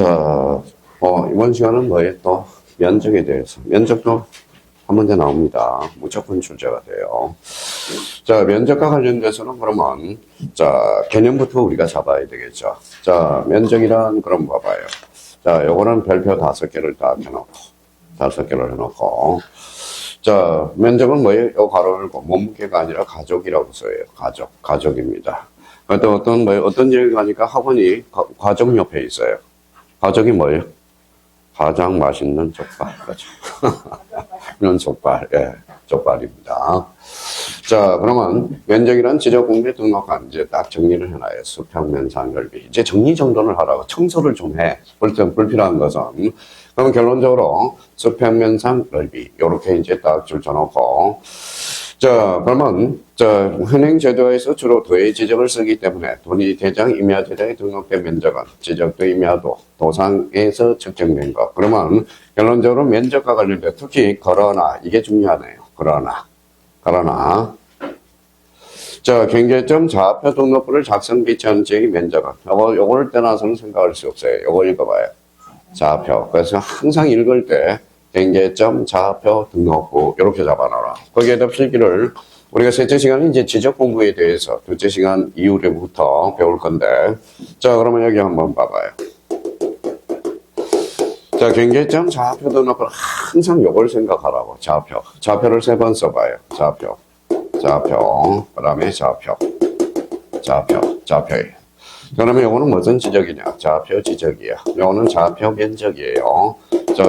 자, 이번 시간은 뭐예요? 또 면적에 대해서. 면적도 한 문제 나옵니다. 무조건 출제가 돼요. 자, 면적과 관련돼서는 그러면, 자, 개념부터 우리가 잡아야 되겠죠. 자, 면적이란, 그럼 봐봐요. 자, 요거는 별표 5개를 딱 해놓고, 5개를 해놓고, 자, 면적은 뭐예요? 요 가로 열고, 몸무게가 아니라 가족이라고 써요. 가족입니다. 어떤 지역에 가니까 학원이 가족 옆에 있어요. 가족이 뭐예요? 가장 맛있는 족발. 그렇죠. 이런 족발, 예, 족발입니다. 자, 그러면 면적이란 지적 공부에 등록한 이제 딱 정리를 해놔요. 수평면상 넓이. 이제 정리정돈을 하라고 청소를 좀 해. 불필요한 것은. 그러면 결론적으로 수평면상 넓이 이렇게 이제 딱 줄쳐놓고. 자, 그러면, 자, 현행 제도에서 주로 도의 지적을 쓰기 때문에 돈이 대장 임야제도에 등록된 면적은 지적도 임야도 도상에서 측정된 것. 그러면 결론적으로 면적과 관련된 특히 그러나 이게 중요하네요. 그러나. 자, 경계점 좌표 등록부를 작성 비치하는 지역의 면적은 요걸 떠나서는 생각할 수 없어요. 요거 읽어봐요. 좌표. 그래서 항상 읽을 때 경계점 좌표 등록부 이렇게 잡아놔라. 거기에다 필기를 우리가 셋째 시간은 이제 지적 공부에 대해서 둘째 시간 이후부터 배울 건데, 자, 그러면 여기 한번 봐봐요. 자, 경계점 좌표 등록부 항상 요걸 생각하라고. 좌표를 3번 써봐요. 좌표, 그 다음에 좌표예요. 그러면 요거는 무슨 지적이냐? 좌표 지적이야. 요거는 좌표 면적이에요.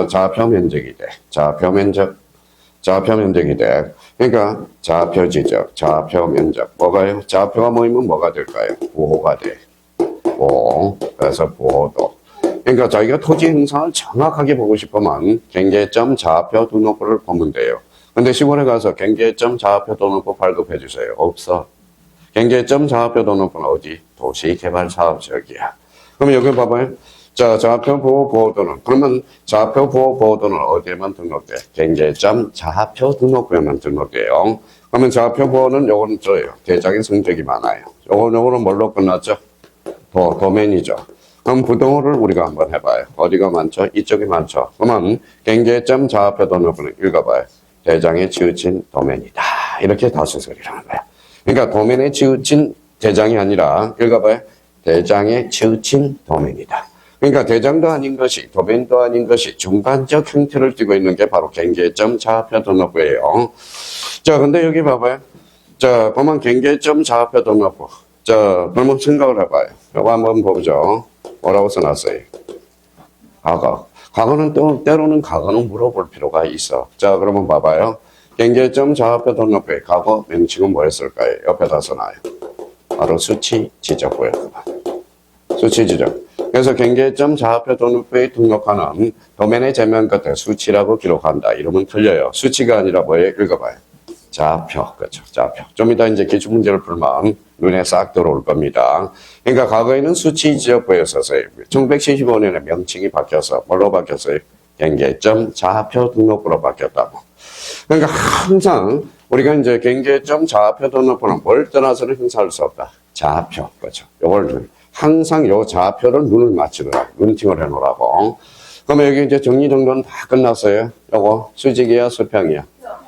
좌표 면적이 돼. 좌표 면적이 돼. 그러니까 좌표 지적, 좌표 면적. 뭐가요? 좌표가 모이면 뭐가 될까요? 부호가 돼. 부호. 그래서 부호도. 그러니까 자기가 토지 형상을 정확하게 보고 싶으면 경계점 좌표 등록부를 보면 돼요. 근데 시골에 가서 경계점 좌표 등록부 발급해 주세요. 없어. 경계점 좌표 등록부는 어디? 도시개발사업지역이야. 그럼 여기 봐봐요. 자, 좌표 보호 보호도는, 그러면 좌표 보호 보호도는 어디에만 등록돼? 경계점 좌표 등록부에만 등록돼요. 그러면 좌표 보호는 요거는 저예요. 대장의 성적이 많아요. 요거는 뭘로 끝났죠? 도면이죠. 그럼 부동호를 우리가 한번 해봐요. 어디가 많죠? 이쪽이 많죠. 그러면 경계점 좌표 등록부는 읽어봐요. 대장에 치우친 도면이다. 이렇게 다수설이를 하는 거야. 그러니까 도면에 치우친 대장이 아니라 읽어봐요. 대장에 치우친 도면이다. 그러니까 대장도 아닌 것이 도면도 아닌 것이 중간적 형태를 띠고 있는 게 바로 경계점 좌표 등록부예요. 자, 근데 여기 봐봐요. 자, 보면 경계점 좌표 등록부. 자, 그러면 생각을 해봐요. 이거 한번 보죠. 뭐라고 써놨어요? 과거는 또 때로는 과거는 물어볼 필요가 있어. 자, 그러면 봐봐요. 경계점 좌표 등록부의 과거 명칭은 뭐였을까요? 옆에다 써놔요. 바로 수치 지적부였구만. 수치 지적. 그래서 경계점 좌표 등록부에 등록하는 도면의 제면 끝에 수치라고 기록한다. 이러면 틀려요. 수치가 아니라 뭐예요? 읽어봐요. 좌표. 그렇죠. 좌표. 좀 이따 이제 기출문제를 풀면 눈에 싹 들어올 겁니다. 그러니까 과거에는 수치 지적부였었어요. 1975년에 명칭이 바뀌어서 뭘로 바뀌었어요? 경계점 좌표 등록부로 바뀌었다고. 그러니까 항상 우리가 이제 경계점 좌표 등록부는 뭘 떠나서는 행사할 수 없다. 좌표. 그렇죠. 요걸 항상 요 좌표를 눈을 맞추더라고. 눈팅을 해놓으라고. 그러면 여기 이제 정리정돈 다 끝났어요. 요거 수직이야, 수평이야?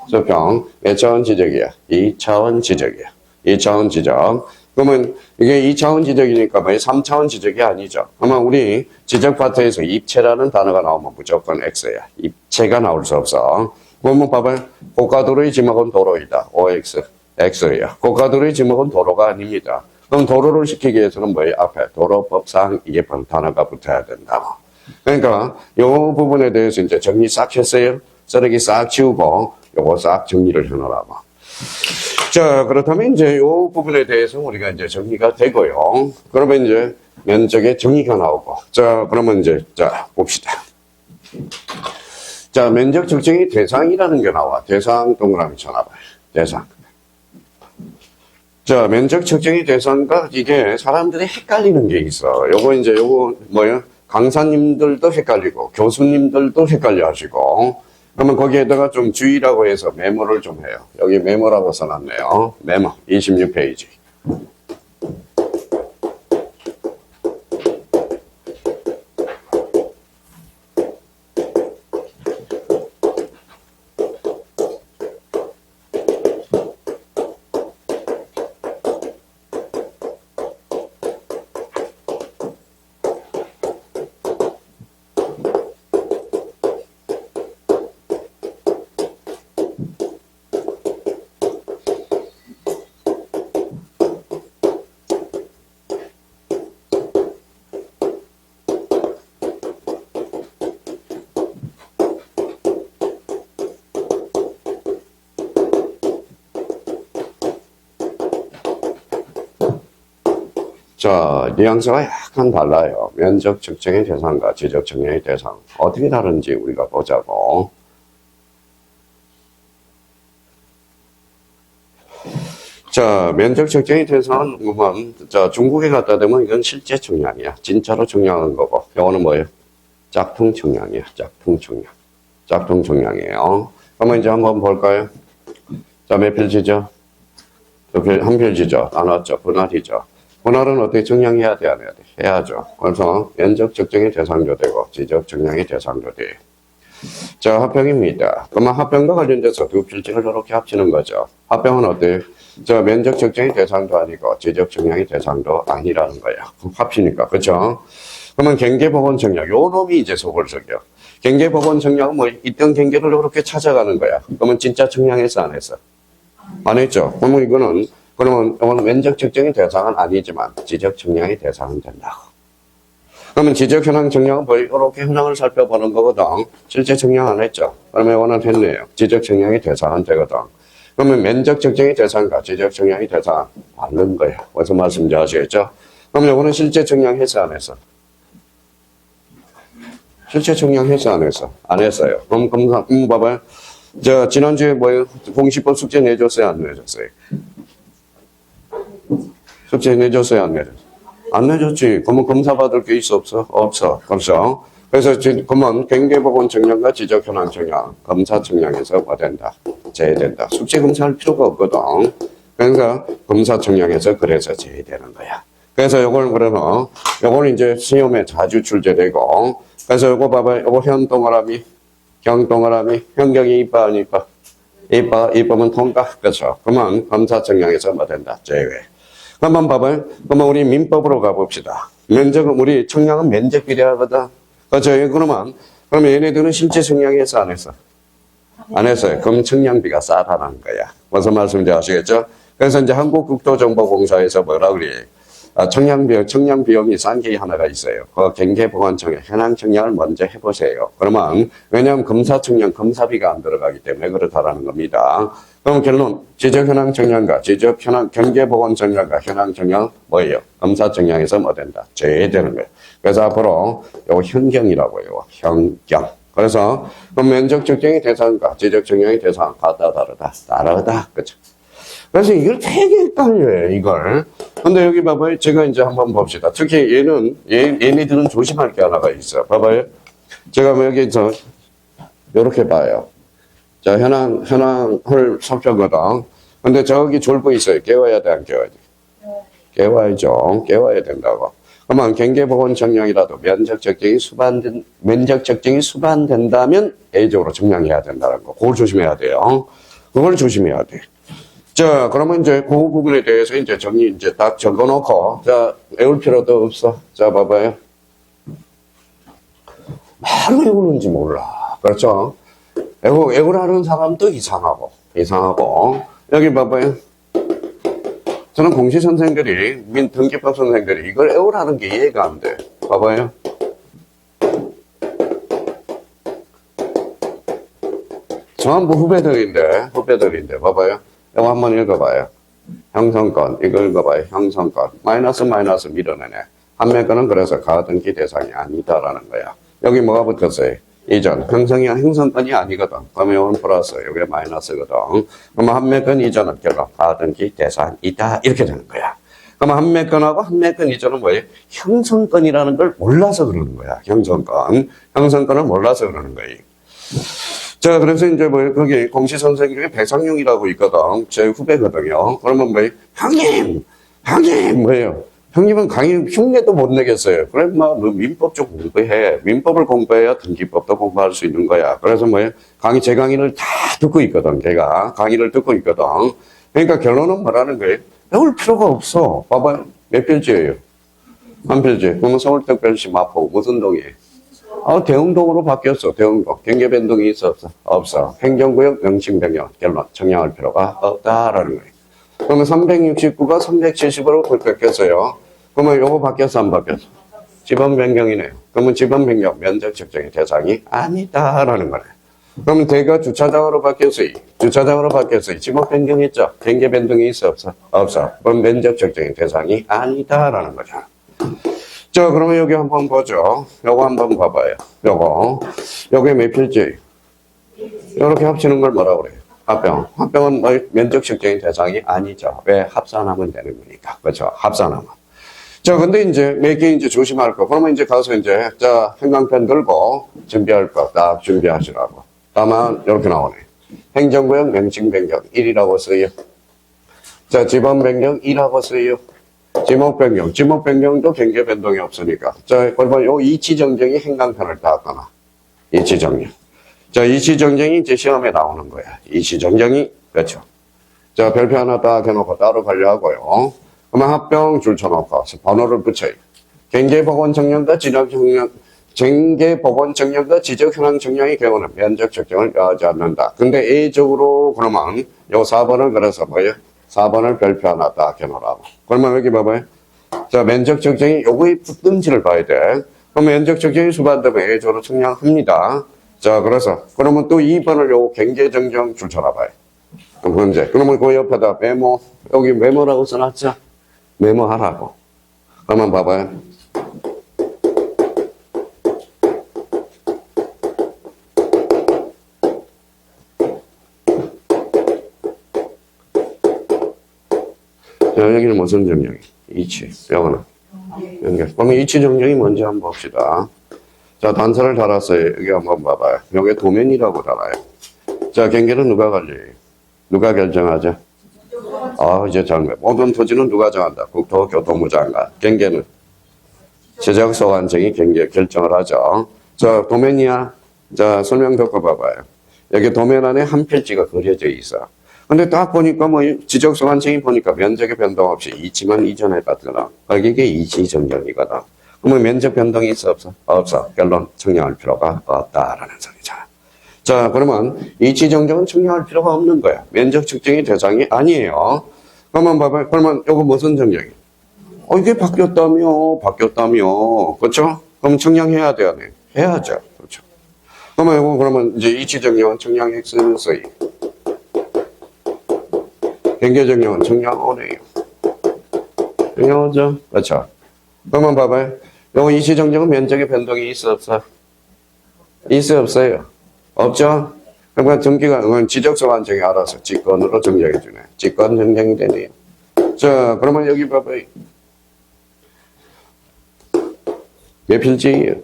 수평. 몇 차원 지적이야? 2차원 지적이야. 2차원 지적. 그러면 이게 2차원 지적이니까 뭐 3차원 지적이 아니죠. 그러면 우리 지적 파트에서 입체라는 단어가 나오면 무조건 X야. 입체가 나올 수 없어. 그러면 봐봐요. 고가도로의 지목은 도로이다. OX. X야. 고가도로의 지목은 도로가 아닙니다. 그럼 도로를 시키기 위해서는 뭐예요? 앞에 도로법상 이게 단어가 붙어야 된다고. 그러니까 요 부분에 대해서 이제 정리 싹 했어요. 쓰레기 싹 치우고 요거 싹 정리를 해놓으라고. 자, 그렇다면 이제 요 부분에 대해서 우리가 이제 정리가 되고요. 그러면 이제 면적의 정의가 나오고. 자, 그러면 이제, 자, 봅시다. 자, 면적 측정의 대상이라는 게 나와. 대상 동그라미 쳐놔봐요. 대상. 자, 면적 측정의 대상과 이게 사람들이 헷갈리는 게 있어. 요거 뭐야? 강사님들도 헷갈리고, 교수님들도 헷갈려 하시고, 그러면 거기에다가 좀 주의라고 해서 메모를 좀 해요. 여기 메모라고 써놨네요. 메모 26페이지. 자, 뉘앙스가 약간 달라요. 면적 측정의 대상과 지적 측량의 대상. 어떻게 다른지 우리가 보자고. 자, 면적 측정의 대상은 보면, 자, 중국에 갖다 대면 이건 실제 측량이야. 진짜로 측량한 거고. 이거는 뭐예요? 짝퉁 측량이야. 짝퉁 측량. 짝퉁 측량이에요. 그러면 이제 한번 볼까요? 자, 몇 필지죠? 한 필지죠. 나눴죠. 분할이죠. 분할은 어떻게 측량해야 돼? 안 해야 돼? 해야죠. 그래서 면적 측정의 대상도 되고, 지적 측량의 대상도 돼. 자, 합병입니다. 그러면 합병과 관련돼서 두 필지를 이렇게 합치는 거죠. 합병은 어때요? 자, 면적 측정의 대상도 아니고 지적 측량의 대상도 아니라는 거야. 합치니까. 그렇죠? 그러면 경계복원 측량. 요 놈이 이제 속을 속여. 경계복원 측량은 뭐 있던 경계를 이렇게 찾아가는 거야. 그러면 진짜 측량했어 안 했어? 안 했죠. 그러면 이거는 면적 측정의 대상은 아니지만 지적 측량의 대상은 된다고. 그러면 지적 현황 측량은 뭐 이렇게 현황을 살펴보는 거거든. 실제 측량 안 했죠. 그러면 이거는 했네요. 지적 측량의 대상은 되거든. 그러면 면적 측정의 대상과 지적 측량의 대상 맞는 거예요. 그래서 말씀 잘 하시겠죠? 그럼 이거는 실제 측량 했어 안 했어? 실제 측량 했어 안 했어? 안 했어요. 그럼 봐봐요. 저 지난주에 뭐예요? 공시법 숙제 내줬어요 안 내줬어요? 숙제 내줬어요 안 내줬어요? 안 내줬지. 그러면 검사 받을 게 있어 없어? 없어. 그렇죠? 그래서 그러면 경계복원 측량과 지적 현황 측량, 검사 측량에서 뭐 된다? 제외된다. 숙제 검사할 필요가 없거든. 그러니까 검사 측량에서 그래서 제외되는 거야. 그래서 요걸 이제 시험에 자주 출제되고, 그래서 요거 봐봐요. 요거 현 동그라미, 경 동그라미, 현경이 이뻐 안 이뻐? 이뻐면 통과. 그렇죠? 그러면 검사 측량에서 뭐 된다? 제외. 한번 봐봐요. 그러면 우리 민법으로 가봅시다. 면적은, 우리 측량은 면적 비례하거든. 그렇죠? 그러면 얘네들은 실제 측량해서 안 했어? 안 했어요. 그럼 측량비가 싸다는 거야. 무슨 말씀인지 아시겠죠? 그래서 이제 한국국토정보공사에서 뭐라 그래? 측량 비용이 싼 게 하나가 있어요. 그 경계보관청에 현황 측량을 먼저 해보세요. 그러면, 왜냐하면 검사 측량, 검사비가 안 들어가기 때문에 그렇다라는 겁니다. 그럼 결론, 지적 현황 측량과 지적 현황, 경계보관 측량과 현황 측량 뭐예요? 검사 측량에서 뭐 된다? 제외되는 거예요. 그래서 앞으로 요 현경이라고 해요. 현경. 그래서 그럼 면적 측정의 대상과 지적 측량의 대상 같다 다르다. 그렇죠? 그래서 이걸 되게 헷갈려요, 이걸. 근데 여기 봐봐요. 제가 이제 한번 봅시다. 특히 얘네들은 조심할 게 하나가 있어. 봐봐요. 제가 뭐 여기서 요렇게 봐요. 자, 현황을 살펴보거든. 근데 저기 졸부 있어요. 깨워야 돼, 안 깨워야 돼? 깨워야죠. 깨워야 된다고. 그러면 경계보건 측량이라도 면적 측정이 수반된다면 A적으로 측량해야 된다는 거. 그걸 조심해야 돼요. 그걸 조심해야 돼. 자, 그러면 이제 그 부분에 대해서 이제 딱 적어놓고, 자, 외울 필요도 없어. 자, 봐봐요. 말 외우는지 몰라. 그렇죠? 외우라는 사람도 이상하고. 여기 봐봐요. 저는 공시 선생들이, 등기법 선생들이 이걸 외우라는 게 이해가 안 돼. 봐봐요. 전부 후배들인데, 봐봐요. 이거 한번 읽어봐요. 형성권, 이거 읽어봐요. 형성권. 마이너스 밀어내네. 판매권은 그래서 가등기 대상이 아니다라는 거야. 여기 뭐가 붙었어요? 이전. 형성권이 아니거든. 그러면 이건 플러스, 여기 마이너스거든. 그러면 판매권 이전은 결론 가등기 대상이다. 이렇게 되는 거야. 그러면 판매권하고 판매권 이전은 뭐예요? 형성권이라는 걸 몰라서 그러는 거야. 형성권을 몰라서 그러는 거예요. 자, 그래서 이제 거기 공시 선생 중에 배상용이라고 있거든. 제 후배거든요. 그러면 형님, 뭐예요? 형님은 흉내도 못 내겠어요. 그래, 민법 좀 공부해. 민법을 공부해야 등기법도 공부할 수 있는 거야. 그래서 제 강의를 다 듣고 있거든. 걔가 강의를 듣고 있거든. 그러니까 결론은 뭐라는 거예요? 배울 필요가 없어. 봐봐요. 몇 필지예요? 한 필지. 그러면 서울특별시 마포 무슨 동이에요? 대흥동으로 바뀌었어. 대흥동. 경계 변동이 있어 없어? 없어. 행정구역 명칭 변경. 결론. 청량할 필요가 없다라는 거예요. 그러면 369가 370으로 바뀌었어요. 그러면 요거 바뀌었어 안 바뀌었어? 지번 변경이네요. 그러면 지번 변경 면적 측정의 대상이 아니다라는 거네. 그러면 대가 주차장으로 바뀌었어요. 주차장으로 바뀌었어요. 지목 변경했죠? 경계 변동이 있어, 없어? 없어. 그럼 면적 적정의 대상이 아니다라는 거죠. 자, 그러면 여기 한번 보죠. 요거 한번 봐봐요. 요게 몇 필지? 이렇게 합치는 걸 뭐라 그래요? 합병. 합병은 뭐 면적 적정의 대상이 아니죠. 왜? 합산하면 되는 거니까. 그렇죠? 합산하면. 자, 근데 이제 몇 개 이제 조심할 거. 그러면 이제 가서 이제, 자, 행강편 들고 준비할 거 딱 준비하시라고. 다만, 이렇게 나오네. 행정구역 명칭 변경 1이라고 써요. 자, 지번 변경 2라고 써요. 지목 변경. 지목 변경도 경계 변동이 없으니까. 자, 그러면 요 이치 정정이 행강편을 땄거나. 이치 정정. 자, 이치 정정이 이제 시험에 나오는 거야. 이치 정정이, 그렇죠. 자, 별표 하나 딱 해놓고 따로 관리하고요. 그러면 합병 줄 쳐놓고 번호를 붙여요. 경계보건정령과 지적정령, 경계보건정령과 지적현황정령의 경우는 면적 적정을 여하지 않는다. 근데 A적으로 그러면 요 4번을 그래서 뭐예요? 4번을 별표 하나 딱 해놓으라고. 그러면 여기 봐봐요. 자, 면적 적정이 요거의 붙든지를 봐야 돼. 그럼 면적 적정이 수반되면 A적으로 측량합니다. 자, 그러면 또 2번을 요 경계정정 줄 쳐놔봐요. 문제. 그러면 그 옆에다 메모, 여기 메모라고 써놨죠? 메모하라고. 한번 봐봐요. 자, 여기는 무슨 정령이? 이치. 여기는 연결. 그러면 이치 정령이 뭔지 한번 봅시다. 자, 단서를 달았어요. 여기 한번 봐봐요. 여기 도면이라고 달아요. 자, 경계는 누가 관리해요? 누가 결정하죠? 이제 잘못. 모든 토지는 누가 정한다? 국토교통부 장관. 경계는 지적소관청이 경계 결정을 하죠. 자, 도면이야. 자, 설명 듣고 봐봐요. 여기 도면 안에 한 필지가 그려져 있어. 근데 딱 보니까 뭐 지적소관청이 보니까 면적의 변동 없이 이치만 이전해 봤거든. 이게 이치 정정이거든. 그러면 면적 변동이 있어 없어? 없어. 결론 청량할 필요가 없다라는 소리죠. 자, 그러면 이치 정정은 청량할 필요가 없는 거야. 면적 측정의 대상이 아니에요. 그러면 봐봐요. 그러면 이거 무슨 정정이? 이게 바뀌었다며. 그렇죠? 그럼 청량해야 돼야 돼. 해야죠. 그렇죠. 그러면 이거 그러면 이제 이치 정정은 청량 X는 써요. 경계 정정은 청량 O네요. 청량하죠? 그렇죠. 그러면 봐봐요. 이거 이치 정정은 면적의 변동이 있어 없어? 있어 없어요? 없죠? 그러니까 정기가 지적소관청이 알아서 직권으로 정정해 주네. 직권 정정이 되네요. 자, 그러면 여기 봐봐요. 몇 필지예요?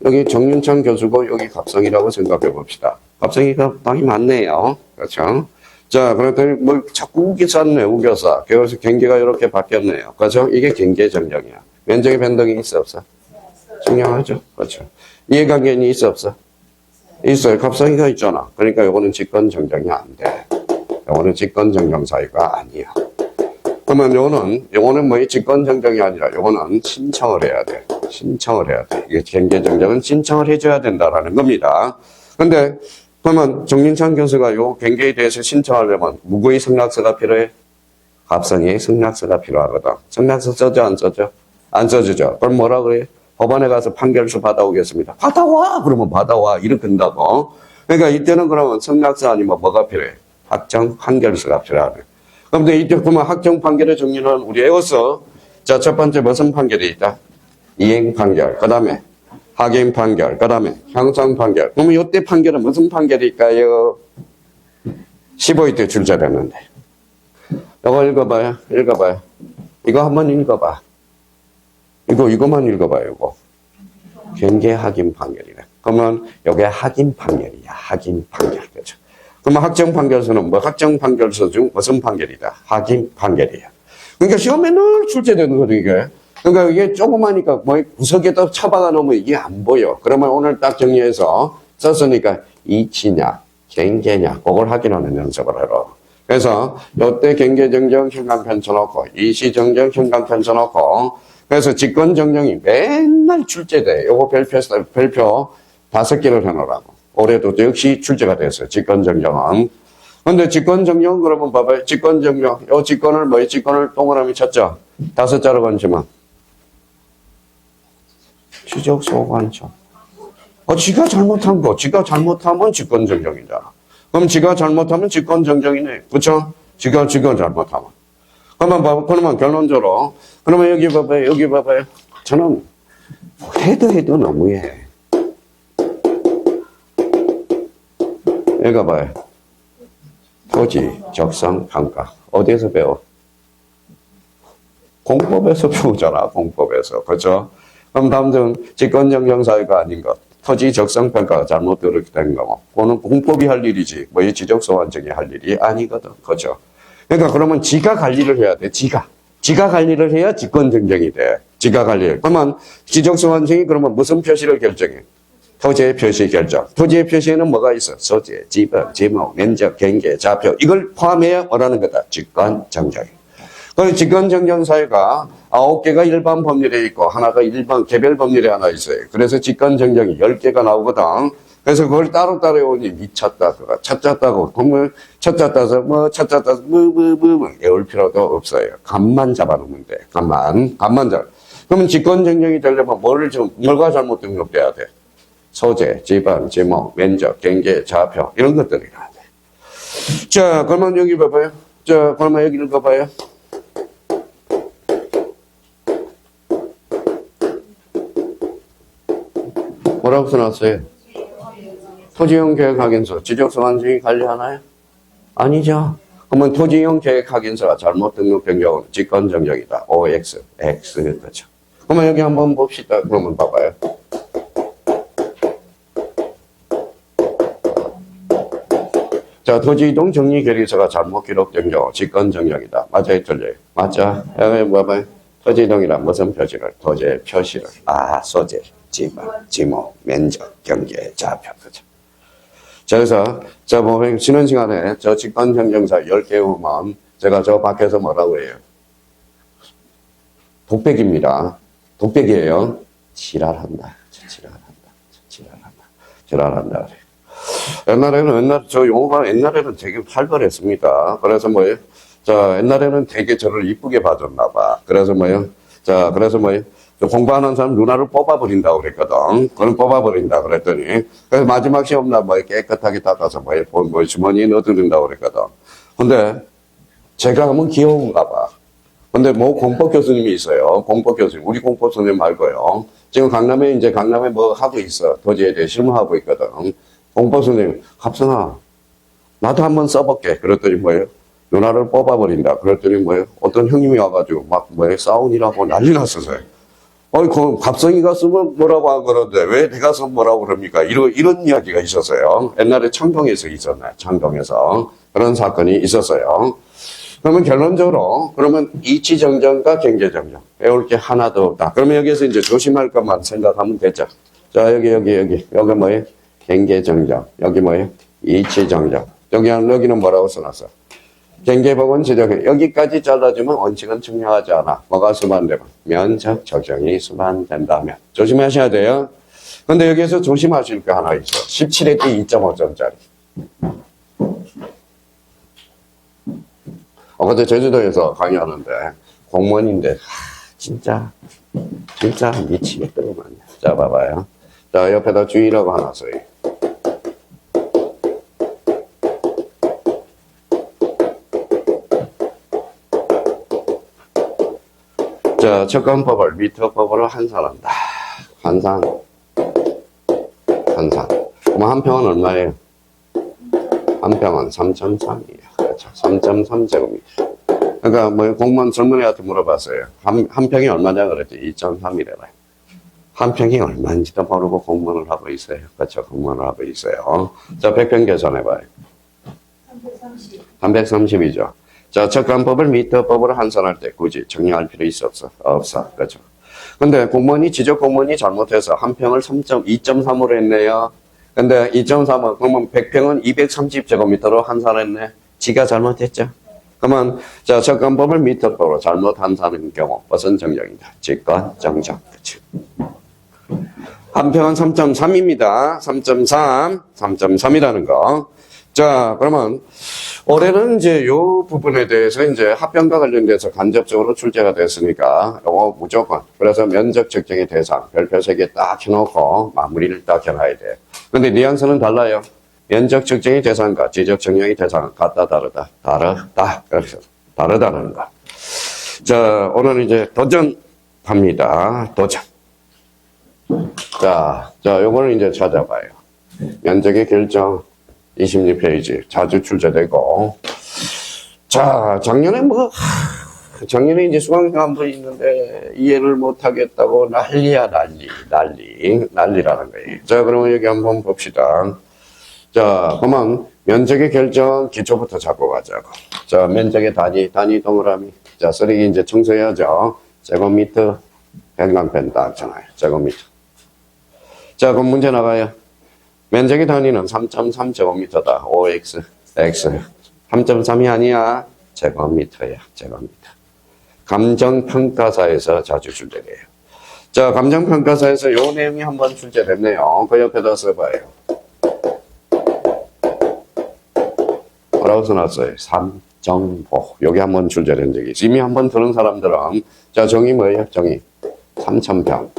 여기 정윤창 교수고 여기 갑성이라고 생각해 봅시다. 갑성이가 땅이 많네요. 그렇죠? 자, 그랬더니 자꾸 우겨서 그래서 경계가 이렇게 바뀌었네요. 그렇죠? 이게 경계 정정이야. 면적의 변동이 있어 없어? 중요하죠. 그렇죠. 이해관계는 있어 없어? 있어요. 갑상이가 있잖아. 그러니까 요거는 직권 정정이 안 돼. 요거는 직권 정정 사유가 아니야. 그러면 요거는 뭐 직권 정정이 아니라 요거는 신청을 해야 돼. 이게 경계 정정은 신청을 해줘야 된다라는 겁니다. 근데 그러면 정민창 교수가 요 경계에 대해서 신청하려면 누구의 승낙서가 필요해? 갑상의 승낙서가 필요하거든. 승낙서 써져 안 써져? 안 써주죠. 그럼 뭐라 그래? 법원에 가서 판결서 받아오겠습니다. 받아와! 그러면 받아와. 이렇게 한다고. 그러니까 이때는 그러면 승낙서 아니면 뭐가 필요해? 확정 판결서가 필요하네. 그런데 이때 보면 확정 판결의 종류는 우리 외웠어. 자, 첫 번째 무슨 판결이 있다? 이행 판결. 그 다음에 하계인 판결. 그 다음에 형성 판결. 그러면 이때 판결은 무슨 판결일까요? 15일 때 출제됐는데. 이거 읽어봐요. 이거 한번 읽어봐. 이거만 읽어봐요, 이거. 경계 확인 판결이래. 그러면 이게 확인 판결이야. 확인 판결. 그죠? 그러면 확정 판결서는 뭐 확정 판결서 중 무슨 판결이다? 확인 판결이야. 그러니까 시험에 늘 출제되는 거든, 이게. 그러니까 이게 조그마니까 뭐 구석에다 처박아 놓으면 이게 안 보여. 그러면 오늘 딱 정리해서 썼으니까 이치냐, 경계냐, 그걸 확인하는 연습을 해라. 그래서 요때 경계정정 현관편 쳐놓고, 이시정정 현관편 쳐놓고, 그래서 직권정정이 맨날 출제돼. 요거 별표 5개를 해놓으라고. 올해도 역시 출제가 됐어요. 직권정정은. 근데 직권정정 그러면 봐봐요. 직권정정. 요 직권을 직권을 동그라미 쳤죠? 5자로 건지면. 지적소관청. 지가 잘못한 거. 지가 잘못하면 직권정정이잖아. 그럼 지가 잘못하면 직권정정이네. 그쵸? 지가 잘못하면. 그러면 결론적으로, 그러면 여기 봐봐요. 저는 해도 너무해. 여기 봐요. 토지, 적성, 감가. 어디에서 배워? 공법에서 배우잖아, 공법에서. 그렇죠? 그럼 다음은 직권정정사유가 아닌 것. 토지 적성 평가가 잘못 된 거고. 그거는 공법이 할 일이지. 이 지적소환청이 할 일이 아니거든. 그렇죠? 그러니까 그러면 지가 관리를 해야 돼. 지가 관리를 해야 직권정정이 돼. 지가 관리를. 그러면 지적소환청이 그러면 무슨 표시를 결정해? 토지의 표시 결정. 토지의 표시에는 뭐가 있어? 소재, 지번, 지목, 면적, 경계, 좌표. 이걸 포함해야 뭐라는 거다? 직권정정. 그 직권정정사유가 9개가 일반 법률에 있고 하나가 일반 개별 법률에 하나 있어요. 그래서 직권정정이 10개가 나오거든. 그래서 그걸 따로따로 해오니 미쳤다, 그거. 찾았다고. 그러면 찾았다서 외울 필요도 없어요. 감만 잡아놓으면 돼. 감만 잡아. 그러면 직권정정이 되려면 뭘가 잘못 등록돼야 돼? 소재, 지번, 지목, 면적, 경계, 좌표. 이런 것들이 나야 돼. 자, 그러면 여기 봐봐요. 그러면 여기 읽어봐요. 뭐라고 써놨어요? 토지용 계획확인서, 지적소환청이 관리하나요? 아니죠. 그러면 토지용 계획확인서가 잘못 등록된 경우는 직권정정이다. OX, X, 그렇죠. 그러면 여기 한번 봅시다. 그러면 봐봐요. 자, 토지이동 정리결의서가 잘못 기록된 경우 직권정정이다. 맞아요, 틀려요? 맞죠? 여기 봐봐요. 토지이동이란 무슨 표시를? 토지의 표시를. 소재, 지번, 지목, 면적, 경계, 좌표. 그죠? 자, 그래서, 보면, 쉬는 시간에 저 직권정정사 10개 보면, 제가 저 밖에서 뭐라고 해요? 독백입니다. 독백이에요. 지랄한다. 지랄한다. 옛날에는 저 용어가 옛날에는 되게 활발했습니다. 그래서 옛날에는 되게 저를 이쁘게 봐줬나봐. 그래서 공부하는 사람 누나를 뽑아버린다고 그랬거든. 그걸 뽑아버린다 그랬더니, 그래서 마지막 시험날 깨끗하게 닦아서 주머니에 넣어드린다고 그랬거든. 근데 제가 하면 귀여운가 봐. 근데 공법 교수님이 있어요. 공법 교수님. 우리 공법 선생님 말고요. 지금 강남에 뭐 하고 있어. 토지에 대해 실무하고 있거든. 공법 선생님, 합성아, 나도 한번 써볼게. 그랬더니 누나를 뽑아버린다. 그랬더니 어떤 형님이 와가지고 싸우니라고 난리 났었어요. 그 갑성이가 쓰면 뭐라고 안 그러는데 왜 내가 쓰면 뭐라고 그럽니까? 이런 이야기가 있었어요. 옛날에 창동에서 있었나요? 창동에서. 그런 사건이 있었어요. 그러면 결론적으로, 이치정정과 경계정정. 배울 게 하나도 없다. 그러면 여기서 이제 조심할 것만 생각하면 되죠. 자, 여기 뭐예요? 경계정정. 여기 뭐예요? 이치정정. 여기는 뭐라고 써놨어? 경계법은 지적해. 여기까지 잘라주면 원칙은 증명하지 않아. 뭐가 수반되면? 면적 적정이 수반된다면. 조심하셔야 돼요. 근데 여기에서 조심하실 게 하나 있어. 17회 때 2.5점짜리. 어제 제주도에서 강의하는데 공무원인데 진짜 미치겠더구만. 자, 봐봐요. 자, 옆에다 주의라고 하나 써요. 자, 척관법을 미터법으로 환산한다. 환산. 그럼 한 평은 얼마예요? 한 평은 3.3이에요. 그렇죠. 3.3제곱미터. 그러니까 공무원 젊은이한테 물어봤어요. 한 평이 얼마냐 그랬지? 2.3이래요. 한 평이 얼마인지도 모르고 공무원을 하고 있어요. 그렇죠. 공무원을 하고 있어요. 자, 100평 계산해봐요. 330이죠. 자, 척관법을 미터법으로 환산할 때 굳이 정리할 필요 있어 없어? 없어. 그렇죠. 근데 지적 공무원이 잘못해서 한 평을 2.3으로 했네요. 근데 2.3은 그러면 100평은 230제곱미터로 환산했네. 지가 잘못했죠. 그러면 자, 척관법을 미터법으로 잘못 환산한 경우 무슨 정정이다? 직권정정. 그렇죠. 한 평은 3.3입니다. 3.3이라는 거. 자, 그러면 올해는 이제 요 부분에 대해서 이제 합병과 관련돼서 간접적으로 출제가 됐으니까 요거 무조건. 그래서 면적 측정의 대상 별표 3개 딱 해놓고 마무리를 딱 해놔야 돼. 근데 뉘앙스는 달라요. 면적 측정의 대상과 지적 정량의 대상은 같다 다르다. 다르다. 그래서 다르다는 거. 자, 오늘 이제 도전합니다. 도전. 자, 요거는 이제 찾아봐요. 면적의 결정 26페이지 자주 출제되고. 자, 작년에 이제 수강생 한 분 있는데 이해를 못하겠다고 난리야, 난리라는 거예요. 자, 그러면 여기 한번 봅시다. 자, 그러면 면적의 결정 기초부터 잡고 가자고. 자, 면적의 단위 동그라미. 자, 쓰레기 이제 청소해야죠. 제곱미터, 평방편 딱잖아요. 제곱미터. 자, 그럼 문제 나가요. 면적의 단위는 3.3제곱미터다. OX, X. 3.3이 아니야. 제곱미터야. 제곱미터. 감정평가사에서 자주 출제돼요. 자, 감정평가사에서 요 내용이 한번 출제됐네요. 그 옆에다 써봐요. 뭐라고 써놨어요? 삼정보. 여기 한번 출제된 적이 있어요. 이미 한번 들은 사람들은, 자, 정의 뭐예요? 정의. 3,000평.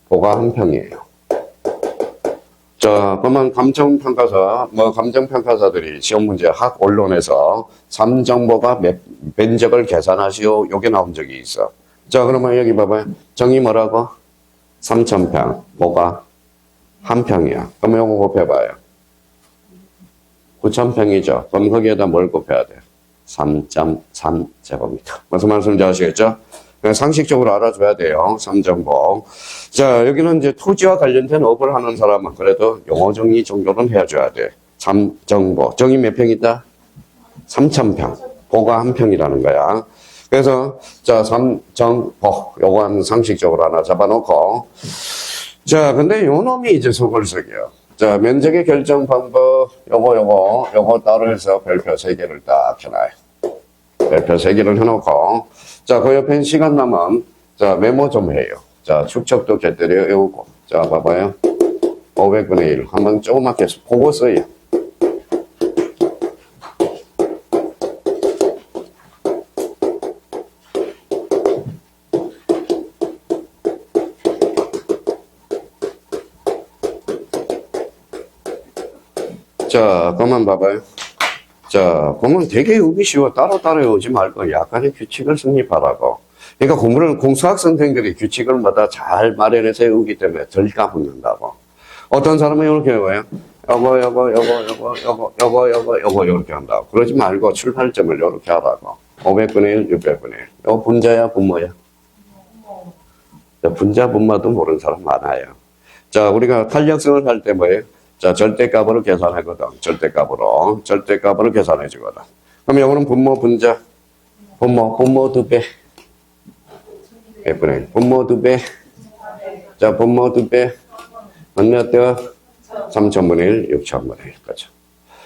보가 1평이에요. 자, 그러면 감정평가사들이 시험 문제 학 언론에서 삼정보가 면적을 계산하시오. 요게 나온 적이 있어. 자, 그러면 여기 봐봐요. 정의 뭐라고? 3,000평. 보가 1평이야. 그럼 요거 곱해봐요. 9,000평이죠. 그럼 거기에다 뭘 곱해야 돼? 3.3제곱미터. 무슨 말씀인지 아시겠죠? 상식적으로 알아줘야 돼요. 삼정보. 자, 여기는 이제 토지와 관련된 업을 하는 사람은 그래도 용어 정리 정도는 해줘야 돼. 삼정보. 정의 몇 평이다? 3,000평. 보가 1평이라는 거야. 그래서, 자, 삼정보. 요거 한 상식적으로 하나 잡아놓고. 자, 근데 요 놈이 이제 속을 새겨. 자, 면적의 결정 방법. 요거 따로 해서 별표 3개를 딱 해놔요. 별표 3개를 해놓고. 자, 그 옆엔 시간 남은, 자, 메모 좀 해요. 자, 축척도 곁들여 외우고. 자, 봐봐요. 500분의 1. 한번 조그맣게 보고 써요. 자, 그만 봐봐요. 자, 보면 되게 외우기 쉬워. 따로 외우지 말고 약간의 규칙을 성립하라고. 그러니까 공수학 선생들이 규칙을 마다 잘 마련해서 외우기 때문에 덜 까먹는다고. 어떤 사람은 이렇게 외워요. 요거 이렇게 한다고. 그러지 말고 출발점을 이렇게 하라고. 500분의 1, 600분의 1. 요거 분자야, 분모야? 분자, 분모도 모르는 사람 많아요. 자, 우리가 탄력성을 할 때 뭐예요? 자, 절대값으로 계산하거든. 절대값으로 계산해주거든. 그럼 요거는 분모, 분자. 분모 2배. 몇 분의 1. 분모 2배. 자, 분모 2배. 몇 대? 3,000분의 1, 6,000분의 1. 그렇죠.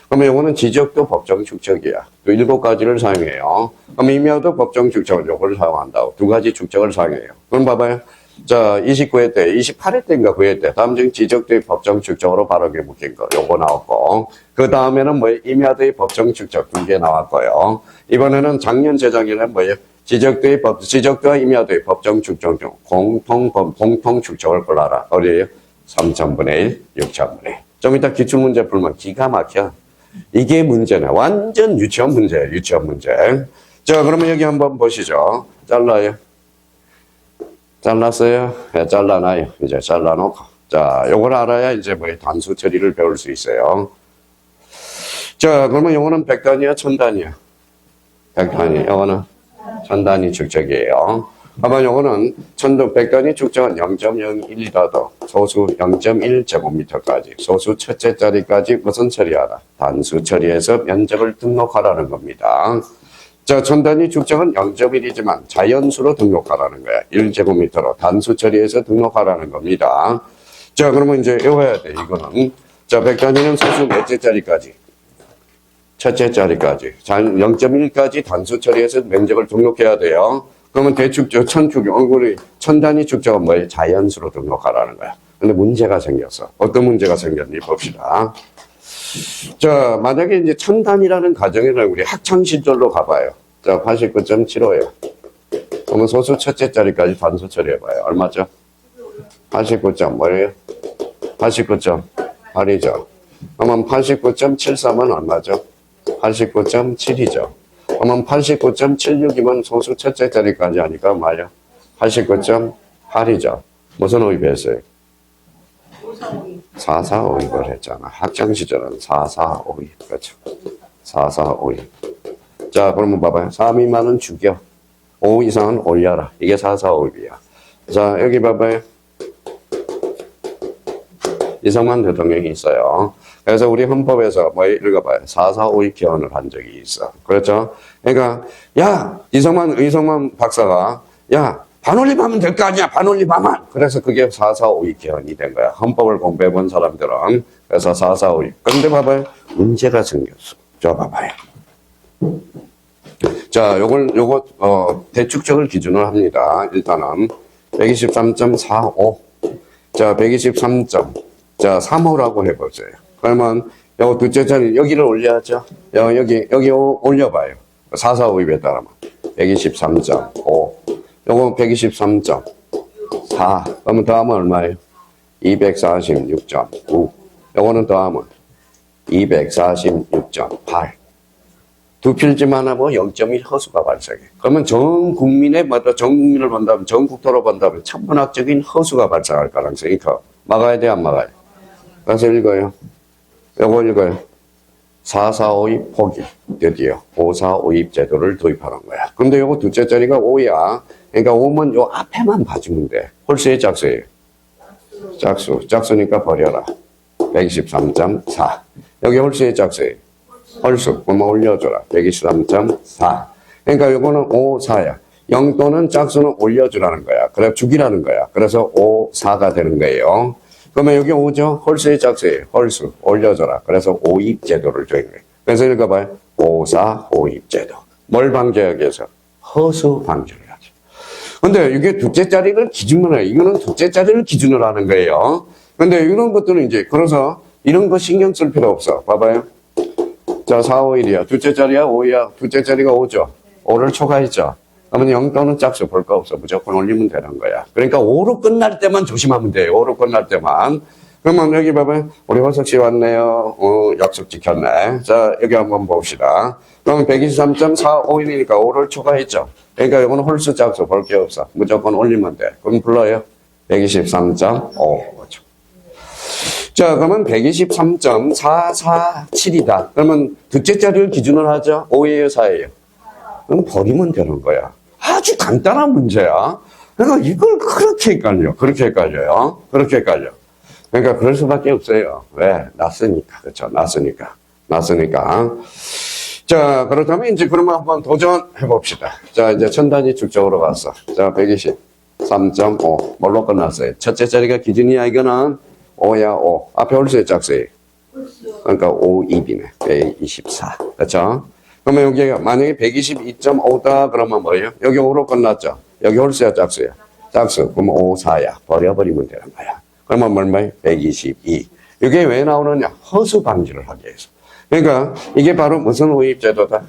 그러면 요거는 지적도 법정 축적이야. 또 7가지를 사용해요. 그럼 임야도 법정 축적을 요거를 사용한다고. 2가지 축적을 사용해요. 그럼 봐봐요. 자, 29회 때, 28회 때인가 9회 때, 다음 중 지적도의 법정 축적으로 바르게 묶인 거, 요거 나왔고, 그 다음에는 뭐예요? 임야도의 법정 축적 2개 나왔고요. 이번에는 작년, 재작년에는 뭐예요? 지적도와 임야도의 법정 축적 중 공통 축적을 골라라. 어디에요? 3,000분의 1, 6,000분의 1. 좀 이따 기출문제 풀면 기가 막혀. 이게 문제네. 완전 유치원 문제예요, 유치원 문제. 자, 그러면 여기 한번 보시죠. 잘라요. 잘랐어요? 네, 잘라놔요. 이제 잘라놓고. 자, 요걸 알아야 이제 뭐 단수 처리를 배울 수 있어요. 자, 그러면 요거는 100단위야, 1000단위야? 100단위. 요거는 1000단위 축적이에요. 아마 요거는 100단위 축적은 0.01이라도 소수 0.1제곱미터까지 소수 첫째 자리까지 무슨 처리하라? 단수 처리해서 면적을 등록하라는 겁니다. 자, 1000단위 축적은 0.1이지만 자연수로 등록하라는 거야. 1제곱미터로 단수 처리해서 등록하라는 겁니다. 자, 그러면 이제 외워야 돼, 이거는. 자, 100단위는 소수 몇째 자리까지? 첫째 자리까지. 0.1까지 단수 처리해서 면적을 등록해야 돼요. 그러면 대축적, 우리 1000단위 축적은 뭐예요? 자연수로 등록하라는 거야. 근데 문제가 생겼어. 어떤 문제가 생겼니? 봅시다. 자, 만약에 이제 천단이라는 가정에는 우리 학창시절로 가봐요. 자, 89.75예요. 그러면 소수 첫째 자리까지 단수 처리해봐요. 얼마죠? 89점, 뭐예요? 89.8이죠. 그러면 89.73은 얼마죠? 89.7이죠. 그러면 89.76이면 소수 첫째 자리까지 하니까 뭐예요? 89.8이죠. 무슨 오입했어요? 445입을 했잖아. 학창시절은 445입. 그렇죠. 445입. 자, 그러면 봐봐요. 3 미만은 죽여. 5 이상은 올려라. 이게 445입이야. 자, 여기 봐봐요. 이승만 대통령이 있어요. 그래서 우리 헌법에서 뭐 읽어봐요. 445입 개헌을 한 적이 있어. 그렇죠? 그러니까, 야, 이승만 박사가, 야, 반올림하면 될 거 아니야, 반올림하면. 그래서 그게 445입 개헌이 된 거야. 헌법을 공부해 본 사람들은. 그래서 445입. 그런데 봐봐요. 문제가 생겼어. 저 봐봐요. 자, 대축적을 기준으로 합니다. 일단은, 123.45. 자, 123.35라고 해보세요. 그러면, 요거 둘째 자리, 여기를 올려야죠. 여기 올려봐요. 445입에 따르면. 123.5. 요거 123.4. 그러면 더하면 얼마예요? 246.9. 요거는 더하면 246.8. 두 필지만 하면 0.1 허수가 발생해. 그러면 전 국민을 본다면, 전 국토로 본다면 천문학적인 허수가 발생할 가능성이 커. 막아야 돼, 안 막아야 돼? 그래서 읽어요. 요거 읽어요. 445입 포기. 드디어 545입 제도를 도입하는 거야. 근데 요거 둘째 자리가 5야. 그러니까 5면 요 앞에만 봐주면 돼. 홀수의 짝수예요. 짝수니까 버려라. 123.4. 여기 홀수의 짝수예요. 홀수. 그러면 올려줘라. 123.4. 그러니까 요거는 5, 4야. 0 또는 짝수는 올려주라는 거야. 그래, 죽이라는 거야. 그래서 5, 4가 되는 거예요. 그러면 여기 5죠? 홀수의 짝수예요. 홀수. 올려줘라. 그래서 5입 제도를 줘야 돼. 그래서 읽어봐요. 5, 4, 5입 제도. 뭘 방지하기 위해서? 허수 방지를 하죠. 근데 이게 둘째 자리를 기준으로 해요. 이거는 둘째 자리를 기준으로 하는 거예요. 근데 이런 것들은 이제, 그래서 이런 거 신경 쓸 필요 없어. 봐봐요. 자, 4, 5, 1이야. 둘째 자리야, 5야. 둘째 자리가 5죠. 5를 초과했죠. 그러면 0 또는 짝수 볼 거 없어. 무조건 올리면 되는 거야. 그러니까 5로 끝날 때만 조심하면 돼요. 5로 끝날 때만. 그러면 여기 봐봐요. 우리 호석 씨 왔네요. 약속 지켰네. 자, 여기 한번 봅시다. 그러면 123.45이니까 5를 초과했죠. 그러니까 이거는 홀수 짝수 볼 게 없어. 무조건 올리면 돼. 그럼 불러요. 123.5. 자, 그러면 123.447이다. 그러면 둘째 자리를 기준으로 하죠. 5예요, 4예요? 그럼 버리면 되는 거야. 아주 간단한 문제야. 그러니까 이걸 그렇게 헷갈려. 그렇게 헷갈려. 그러니까 그럴 수밖에 없어요. 왜? 낯으니까. 그렇죠. 낯으니까. 자, 그렇다면 이제 그러면 한번 도전해 봅시다. 자, 이제 천단위 축적으로 갔어. 자, 123.5. 뭘로 끝났어요? 첫째 자리가 기준이야, 이거는. 5야, 5. 앞에 홀수의 짝수예요. 그러니까 5입이네. 124. 그렇죠? 그러면 여기가 만약에 122.5다 그러면 뭐예요? 여기 5로 끝났죠? 여기 홀수야, 짝수야? 짝수. 그러면 5, 4야. 버려버리면 되는 거야. 그러면 얼마예요? 122. 이게 왜 나오느냐? 허수 방지를 하기 위해서. 그러니까 이게 바로 무슨 오입제도다?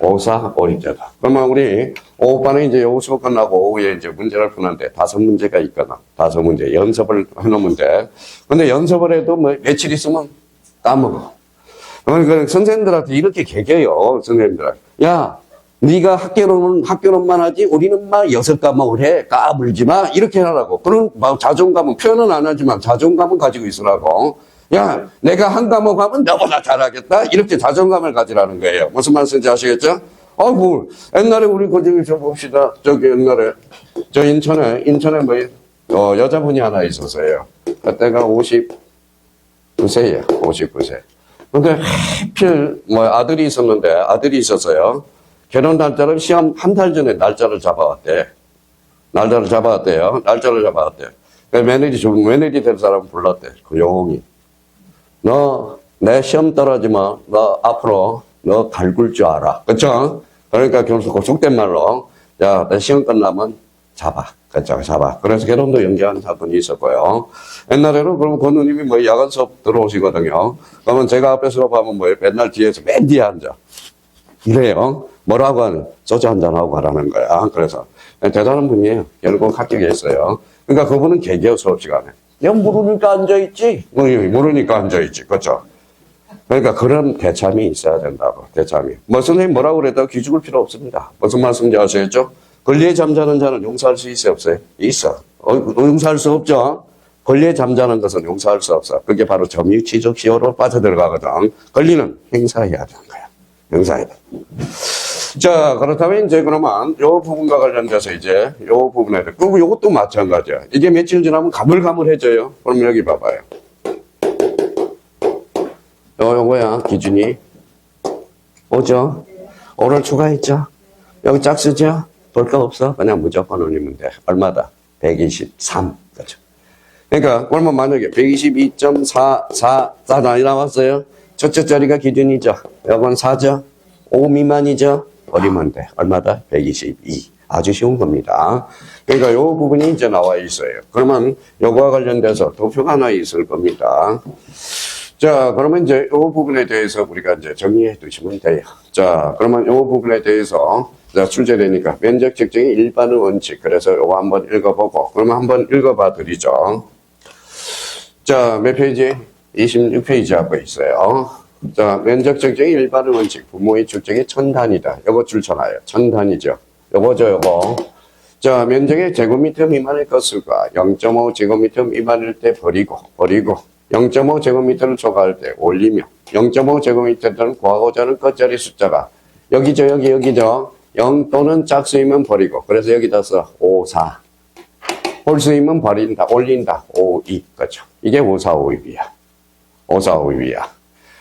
5, 4, 오입제도. 그러면 우리 5반에 이제 요수 끝나고 오후에 이제 문제를 푸는데 5문제가 있거든. 5문제. 연습을 해놓으면 돼. 근데 연습을 해도 뭐 며칠 있으면 까먹어. 그러니까 선생님들한테 이렇게 개겨요. 선생님들. 야, 네가 학교론만 하지 우리는 막 6과목을 해. 까불지 마. 이렇게 하라고. 그런 자존감은 표현은 안 하지만 자존감은 가지고 있으라고. 야, 내가 한 과목 하면 너보다 잘하겠다. 이렇게 자존감을 가지라는 거예요. 무슨 말씀인지 아시겠죠? 옛날에 우리 거기 좀 봅시다. 저기 옛날에 저 인천에 뭐 여자분이 하나 있었어요. 그때가 59세예요. 59세. 근데 하필 아들이 있었어요. 결혼 날짜를 시험 한 달 전에 날짜를 잡아왔대요. 며느리 될 사람 불렀대. 조용히. 너 내 시험 떨어지면 너 앞으로 너 갈굴 줄 알아. 그쵸? 그러니까 속된 말로 야, 내 시험 끝나면 그렇죠. 그래서 결혼도 연기한 사건이 있었고요. 옛날에는 그럼 그 누님이 뭐 야간 수업 들어오시거든요. 그러면 제가 앞에 수업하면 뭐예요? 맨날 뒤에서 맨 뒤에 앉아. 이래요. 뭐라고 하는? 소주 한잔하고 가라는 거야. 그래서 대단한 분이에요. 결국 합격했어요. 그러니까 그분은 개교 수업 시간에. 내가 모르니까 앉아있지? 모르니까 앉아있지. 그렇죠? 그러니까 그런 대참이 있어야 된다고. 대참이. 뭐 선생님 뭐라고 그랬다고 기죽을 필요 없습니다. 무슨 말씀인지 아시겠죠? 권리에 잠자는 자는 용서할 수 있어요? 없어요? 있어. 용서할 수 없죠? 권리에 잠자는 것은 용서할 수 없어. 그게 바로 점유, 취득, 시효로 빠져들어가거든. 권리는 행사해야 되는 거야. 행사해야 돼. 자, 그렇다면 이제 그러면 요 부분과 관련돼서 이제 요 부분에 대해. 그리고 요것도 마찬가지야. 이게 며칠 지나면 가물가물해져요. 그럼 여기 봐봐요. 요거야, 기준이. 오죠? 오를 추가했죠? 여기 짝수죠? 볼 거 없어? 그냥 무조건 올리면 돼. 얼마다? 123. 그렇죠. 그러니까, 그러면 만약에 122.44 나왔어요? 첫째 자리가 기준이죠. 요건 4죠? 5 미만이죠? 버리면 돼. 얼마다? 122. 아주 쉬운 겁니다. 그러니까 요 부분이 이제 나와 있어요. 그러면 요거와 관련돼서 도표가 하나 있을 겁니다. 자, 그러면 이제 요 부분에 대해서 우리가 이제 정리해 두시면 돼요. 자, 그러면 요 부분에 대해서 자, 출제되니까 면적 측정의 일반의 원칙. 그래서 요거 한번 읽어보고, 그러면 한번 읽어봐 드리죠. 자, 몇 페이지? 26페이지 하고 있어요. 자, 면적 측정의 일반의 원칙. 부모의 측정이 1000단위다. 요거 줄쳐놔요. 1000단위죠. 요거죠, 요거. 자, 면적의 제곱미터 미만의 것수가 0.5 제곱미터 미만일 때 버리고 0.5 제곱미터를 초과할 때 올리며 0.5 제곱미터는 구하고자 하는 끝자리 숫자가 여기죠, 여기죠. 0 또는 짝수이면 버리고, 그래서 여기다 써 5, 4. 홀수이면 버린다, 올린다, 5, 2. 그렇죠. 이게 5, 4, 5, 2이야. 5, 4, 5, 2이야.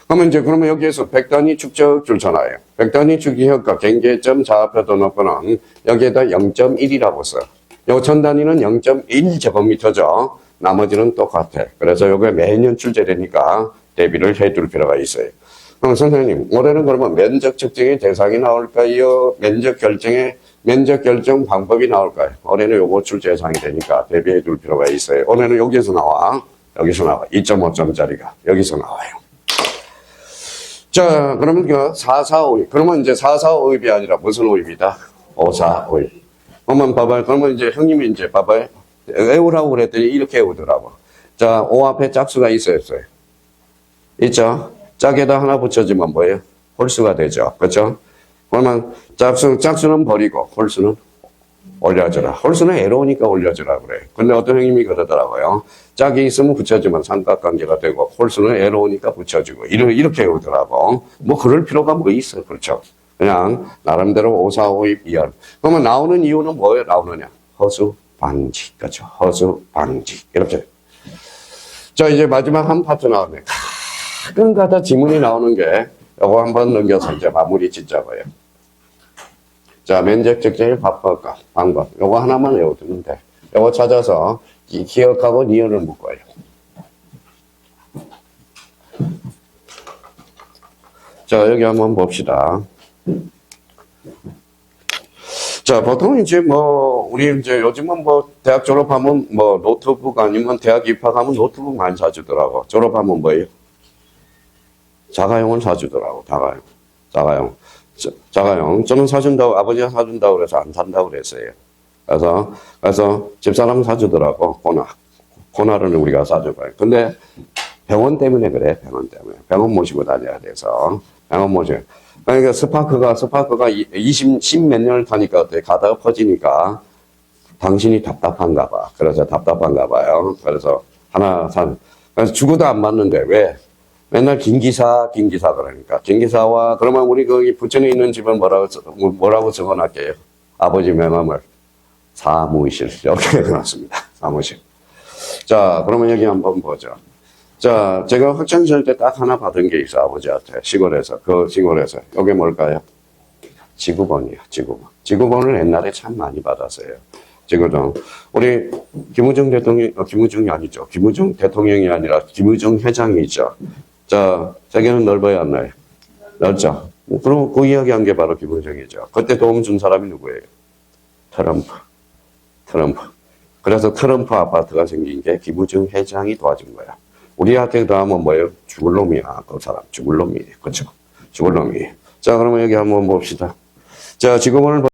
그러면 여기에서 백단위 축적 줄쳐놔요. 백단위 축이효과 경계점 좌표도 넣고는 여기에다 0.1이라고 써. 요 1000단위는 0.1 제곱미터죠. 나머지는 똑같아. 그래서 요게 매년 출제되니까 대비를 해둘 필요가 있어요. 그럼 선생님, 올해는 그러면 면적 측정의 대상이 나올까요? 면적 결정 방법이 나올까요? 올해는 요거 출제 예상이 되니까 대비해 둘 필요가 있어요. 올해는 여기서 나와. 2.5점짜리가 여기서 나와요. 자, 그러면 그 4, 4, 5. 그러면 이제 4, 4, 5입이 아니라 무슨 5입이다? 5, 4, 5입. 그러면 봐봐요. 그러면 이제 형님이 이제 봐봐요. 외우라고 그랬더니 이렇게 외우더라고. 자, 5 앞에 짝수가 있어요? 있죠? 짝에다 하나 붙여주면 뭐예요? 홀수가 되죠. 그렇죠? 그러면 짝수는 버리고 홀수는 올려주라. 홀수는 애로우니까 올려주라 그래. 근데 어떤 형님이 그러더라고요. 짝이 있으면 붙여주면 삼각관계가 되고 홀수는 애로우니까 붙여주고 이렇게 외우더라고. 뭐 그럴 필요가 뭐 있어. 그렇죠? 그냥 나름대로 5, 4, 5, 2, 2열. 그러면 나오는 이유는 뭐예요? 나오느냐? 허수 방지. 그렇죠? 허수 방지. 이렇게. 자, 이제 마지막 한 파트 나오네. 가끔가다 지문이 나오는 게 요거 한번 넘겨서 이제 마무리 짓자고요. 자, 면적 측정의 방법. 요거 하나만 외워두면 돼. 요거 찾아서 기억하고 니은을 묶어요. 자, 여기 한번 봅시다. 자, 보통 이제 우리 이제 요즘은 대학 졸업하면 노트북 아니면 대학 입학하면 노트북 많이 사주더라고. 졸업하면 뭐예요? 자가용을 사주더라고, 자가용. 저는 사준다고, 아버지가 사준다고 그래서 안 산다고 그랬어요. 그래서 집사람 사주더라고, 코나를 우리가 사주고. 근데 병원 때문에 그래, 병원 때문에. 병원 모시고 다녀야 돼서. 그러니까 스파크가 10 몇 년을 타니까 어때? 가다가 퍼지니까 당신이 답답한가 봐. 그래서 답답한가 봐요. 그래서 하나 그래서 죽어도 안 맞는데, 왜? 맨날 김기사 그러니까. 김기사와, 그러면 우리 거기 부천에 있는 집은 뭐라고 적어놨게요? 아버지 명함을. 사무실. 이렇게 해놨습니다. 사무실. 자, 그러면 여기 한번 보죠. 자, 제가 학창시절 때 딱 하나 받은 게 있어, 아버지한테. 시골에서. 이게 뭘까요? 지구본이요, 지구본. 지구본을 옛날에 참 많이 받았어요. 지구본. 우리 김우중 대통령이 아니죠. 김우중 대통령이 아니라 김우중 회장이죠. 자, 세계는 넓어야 안 나요? 넓죠. 그럼 그 이야기 한 게 바로 김우중이죠. 그때 도움 준 사람이 누구예요? 트럼프. 그래서 트럼프 아파트가 생긴 게 김우중 회장이 도와준 거야. 우리한테 더하면 뭐예요? 죽을 놈이야. 그 사람 죽을 놈이에요. 그렇죠? 죽을 놈이에요. 자, 그러면 여기 한번 봅시다. 자, 지금 오늘